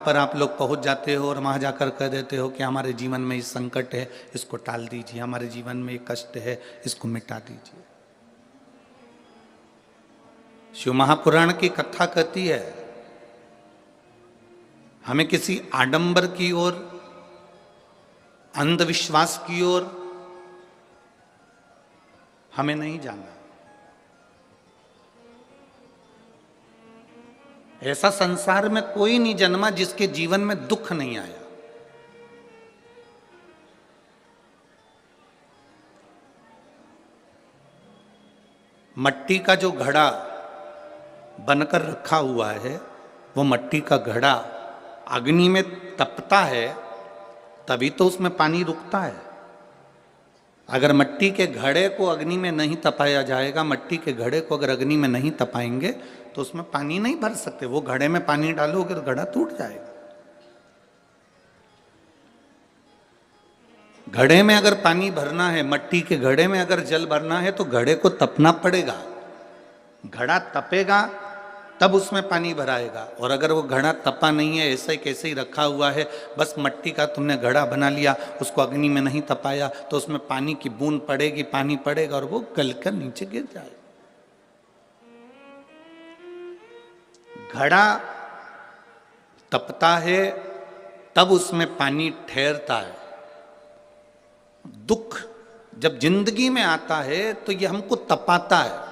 पर आप लोग पहुंच जाते हो और वहां जाकर कह देते हो कि हमारे जीवन में ये संकट है, इसको टाल दीजिए, हमारे जीवन में ये कष्ट है, इसको मिटा दीजिए। शिव महापुराण की कथा कहती है हमें किसी आडंबर की ओर, अंधविश्वास की ओर हमें नहीं जाना। ऐसा संसार में कोई नहीं जन्मा जिसके जीवन में दुख नहीं आया। मट्टी का जो घड़ा बनकर रखा हुआ है, वो मट्टी का घड़ा अग्नि में तपता है तभी तो उसमें पानी रुकता है। अगर मट्टी के घड़े को अग्नि में नहीं तपाया जाएगा, मट्टी के घड़े को अगर अग्नि में नहीं तपाएंगे तो उसमें पानी नहीं भर सकते। वो घड़े में पानी डालोगे तो घड़ा टूट जाएगा। घड़े में अगर पानी भरना है, मट्टी के घड़े में अगर जल भरना है तो घड़े को तपना पड़ेगा। घड़ा तपेगा तब उसमें पानी भराएगा। और अगर वो घड़ा तपा नहीं है, ऐसा ही कैसे ही रखा हुआ है, बस मट्टी का तुमने घड़ा बना लिया, उसको अग्नि में नहीं तपाया तो उसमें पानी की बूंद पड़ेगी, पानी पड़ेगा और वो गलकर नीचे गिर जाएगा। घड़ा तपता है तब उसमें पानी ठहरता है। दुख जब जिंदगी में आता है तो ये हमको तपाता है।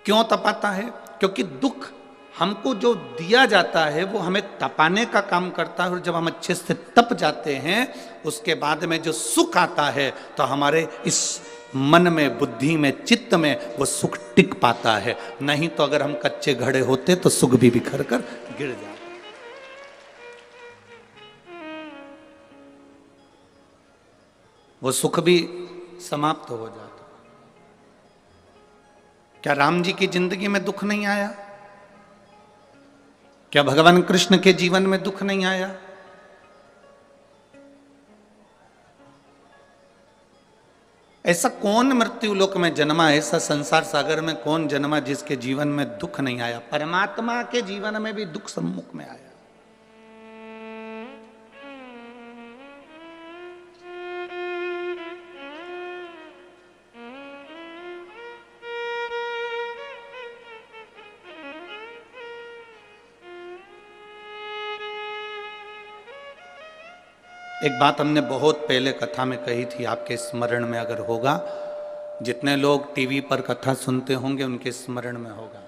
क्यों तपाता है? क्योंकि दुख हमको जो दिया जाता है वो हमें तपाने का काम करता है। और जब हम अच्छे से तप जाते हैं उसके बाद में जो सुख आता है तो हमारे इस मन में, बुद्धि में, चित्त में वो सुख टिक पाता है। नहीं तो अगर हम कच्चे घड़े होते तो सुख भी बिखर कर गिर जाता। वो सुख भी समाप्त हो जाता। क्या राम जी की जिंदगी में दुख नहीं आया? क्या भगवान कृष्ण के जीवन में दुख नहीं आया? ऐसा कौन मृत्यु लोक में जन्मा, ऐसा संसार सागर में कौन जन्मा जिसके जीवन में दुख नहीं आया? परमात्मा के जीवन में भी दुख सम्मुख में आया। एक बात हमने बहुत पहले कथा में कही थी, आपके स्मरण में अगर होगा, जितने लोग टीवी पर कथा सुनते होंगे उनके स्मरण में होगा।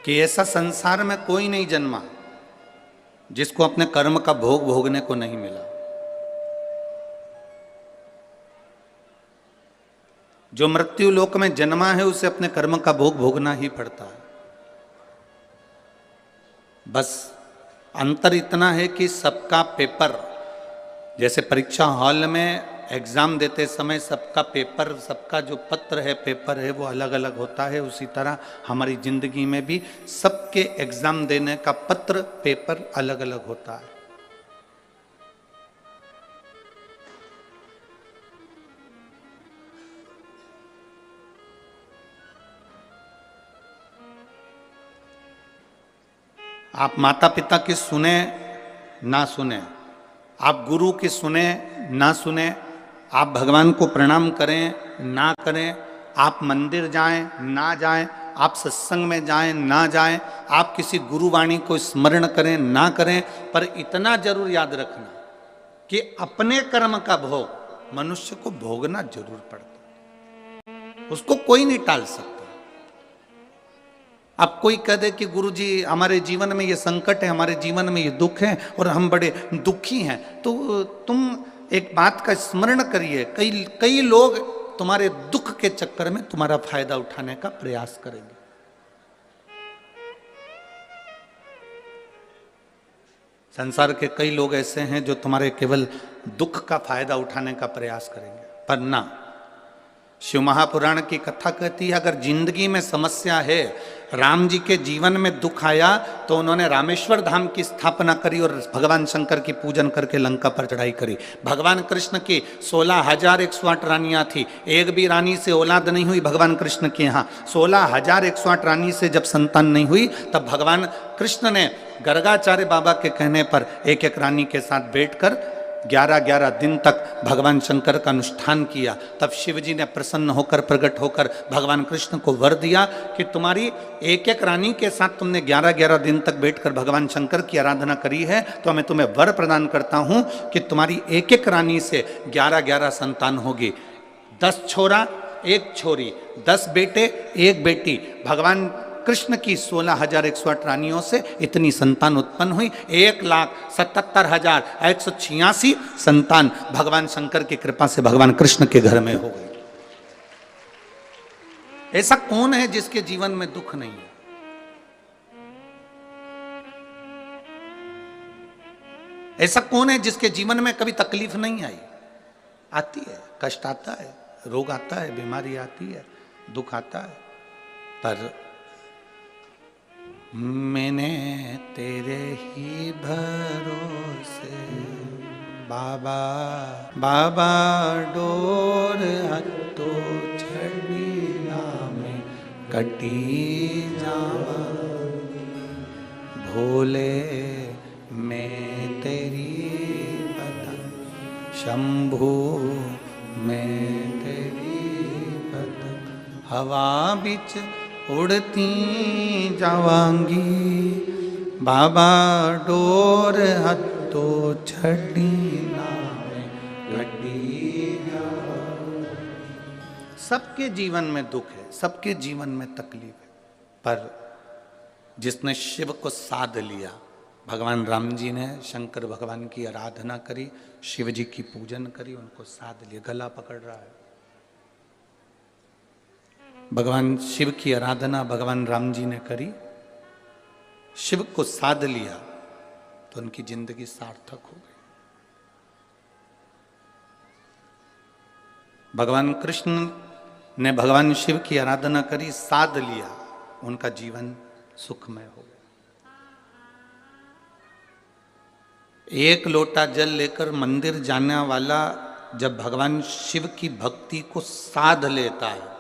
कि ऐसा संसार में कोई नहीं जन्मा जिसको अपने कर्म का भोग भोगने को नहीं मिला। जो मृत्यु लोक में जन्मा है उसे अपने कर्म का भोग भोगना ही पड़ता है। बस अंतर इतना है कि सबका पेपर, जैसे परीक्षा हॉल में एग्जाम देते समय सबका पेपर, सबका जो पत्र है, पेपर है, वो अलग अलग होता है। उसी तरह हमारी जिंदगी में भी सबके एग्जाम देने का पत्र, पेपर अलग अलग होता है। आप माता पिता की सुने ना सुने, आप गुरु की सुने ना सुने, आप भगवान को प्रणाम करें ना करें, आप मंदिर जाएं ना जाएं, आप सत्संग में जाएं ना जाएं, आप किसी गुरुवाणी को स्मरण करें ना करें, पर इतना जरूर याद रखना कि अपने कर्म का भोग मनुष्य को भोगना जरूर पड़ता है। उसको कोई नहीं टाल सकता। अब कोई कह दे कि गुरुजी हमारे जीवन में ये संकट है, हमारे जीवन में ये दुख है और हम बड़े दुखी हैं, तो तुम एक बात का स्मरण करिए, कई लोग तुम्हारे दुख के चक्कर में तुम्हारा फायदा उठाने का प्रयास करेंगे। संसार के कई लोग ऐसे हैं जो तुम्हारे केवल दुख का फायदा उठाने का प्रयास करेंगे, पर ना। शिव महापुराण की कथा कहती है अगर जिंदगी में समस्या है, राम जी के जीवन में दुख आया तो उन्होंने रामेश्वर धाम की स्थापना करी और भगवान शंकर की पूजन करके लंका पर चढ़ाई करी। भगवान कृष्ण की 16,108 रानियां थी, एक भी रानी से औलाद नहीं हुई। भगवान कृष्ण के यहाँ 16,108 रानी से जब संतान नहीं हुई तब भगवान कृष्ण ने गर्गाचार्य बाबा के कहने पर एक एक रानी के साथ बैठकर 11-11 दिन तक भगवान शंकर का अनुष्ठान किया। तब शिव जी ने प्रसन्न होकर प्रकट होकर भगवान कृष्ण को वर दिया कि तुम्हारी एक एक रानी के साथ तुमने 11-11 दिन तक बैठकर भगवान शंकर की आराधना करी है, तो मैं तुम्हें वर प्रदान करता हूं कि तुम्हारी एक एक रानी से 11-11 संतान होगी। 10 छोरा 1 छोरी, 10 बेटे 1 बेटी। भगवान कृष्ण की 16,108 रानियों से इतनी संतान उत्पन्न हुई। 1,77,186 संतान भगवान शंकर की कृपा से भगवान कृष्ण के घर में हो गई। ऐसा कौन है जिसके जीवन में दुख नहीं है? ऐसा कौन है जिसके जीवन में कभी तकलीफ नहीं आई? आती है, कष्ट आता है, रोग आता है, बीमारी आती है, दुख आता है, पर मैंने तेरे ही भरोसे बाबा बाबा डोर हत्तो छड़ी में कटी जावा भोले मैं तेरी बता शंभू मैं तेरी बता हवा बिच उड़ती जावांगी बाबा डोर हत्तो छड़ी नामे घटी। सबके जीवन में दुख है, सबके जीवन में तकलीफ है, पर जिसने शिव को साध लिया, भगवान राम जी ने शंकर भगवान की आराधना करी, शिव जी की पूजन करी, उनको साध लिया। गला पकड़ रहा है, भगवान शिव की आराधना भगवान राम जी ने करी, शिव को साध लिया तो उनकी जिंदगी सार्थक हो गई। भगवान कृष्ण ने भगवान शिव की आराधना करी, साध लिया, उनका जीवन सुखमय हो गया। एक लोटा जल लेकर मंदिर जाने वाला जब भगवान शिव की भक्ति को साध लेता है